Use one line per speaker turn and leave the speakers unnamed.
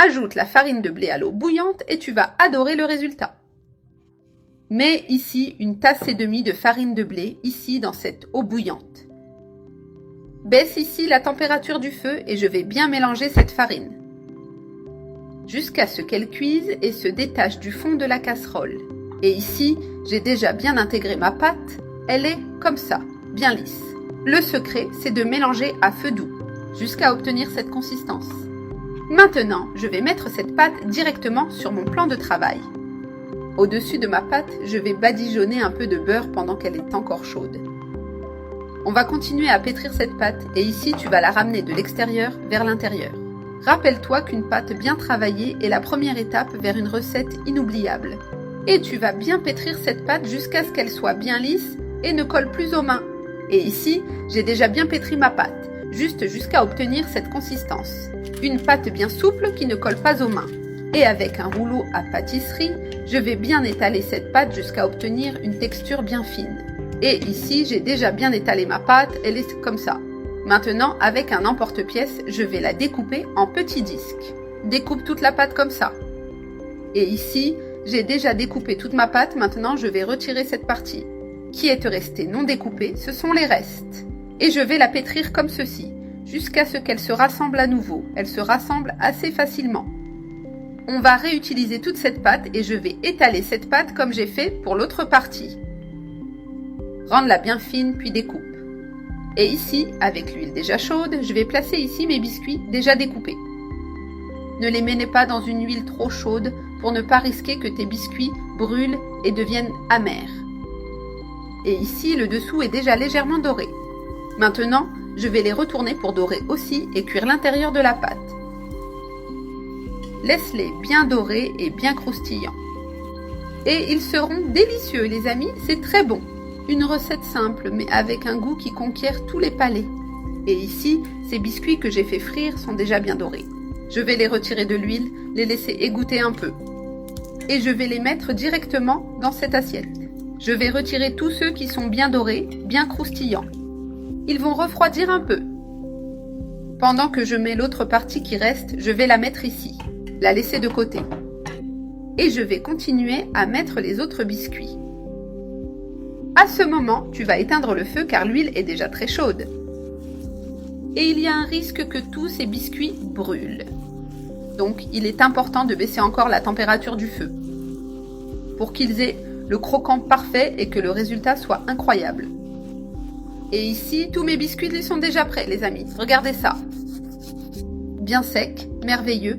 Ajoute la farine de blé à l'eau bouillante et tu vas adorer le résultat. Mets ici une tasse et demie de farine de blé, ici dans cette eau bouillante. Baisse ici la température du feu et je vais bien mélanger cette farine, jusqu'à ce qu'elle cuise et se détache du fond de la casserole. Et ici, j'ai déjà bien intégré ma pâte, elle est comme ça, bien lisse. Le secret, c'est de mélanger à feu doux, jusqu'à obtenir cette consistance. Maintenant, je vais mettre cette pâte directement sur mon plan de travail. Au-dessus de ma pâte, je vais badigeonner un peu de beurre pendant qu'elle est encore chaude. On va continuer à pétrir cette pâte et ici tu vas la ramener de l'extérieur vers l'intérieur. Rappelle-toi qu'une pâte bien travaillée est la première étape vers une recette inoubliable. Et tu vas bien pétrir cette pâte jusqu'à ce qu'elle soit bien lisse et ne colle plus aux mains. Et ici, j'ai déjà bien pétri ma pâte, juste jusqu'à obtenir cette consistance. Une pâte bien souple qui ne colle pas aux mains. Et avec un rouleau à pâtisserie, je vais bien étaler cette pâte jusqu'à obtenir une texture bien fine. Et ici, j'ai déjà bien étalé ma pâte, elle est comme ça. Maintenant, avec un emporte-pièce, je vais la découper en petits disques. Découpe toute la pâte comme ça. Et ici, j'ai déjà découpé toute ma pâte, maintenant je vais retirer cette partie. Qui est restée non découpée, ce sont les restes. Et je vais la pétrir comme ceci, jusqu'à ce qu'elle se rassemble à nouveau. Elle se rassemble assez facilement. On va réutiliser toute cette pâte et je vais étaler cette pâte comme j'ai fait pour l'autre partie. Rends-la bien fine puis découpe. Et ici, avec l'huile déjà chaude, je vais placer ici mes biscuits déjà découpés. Ne les mets pas dans une huile trop chaude pour ne pas risquer que tes biscuits brûlent et deviennent amers. Et ici, le dessous est déjà légèrement doré. Maintenant, je vais les retourner pour dorer aussi et cuire l'intérieur de la pâte. Laisse-les bien dorés et bien croustillants. Et ils seront délicieux, les amis, c'est très bon. Une recette simple, mais avec un goût qui conquiert tous les palais. Et ici, ces biscuits que j'ai fait frire sont déjà bien dorés. Je vais les retirer de l'huile, les laisser égoutter un peu. Et je vais les mettre directement dans cette assiette. Je vais retirer tous ceux qui sont bien dorés, bien croustillants. Ils vont refroidir un peu. Pendant que je mets l'autre partie qui reste, je vais la mettre ici, la laisser de côté. Et je vais continuer à mettre les autres biscuits. À ce moment, tu vas éteindre le feu car l'huile est déjà très chaude. Et il y a un risque que tous ces biscuits brûlent. Donc, il est important de baisser encore la température du feu pour qu'ils aient le croquant parfait et que le résultat soit incroyable. Et ici, tous mes biscuits ils sont déjà prêts, les amis. Regardez ça. Bien sec, merveilleux.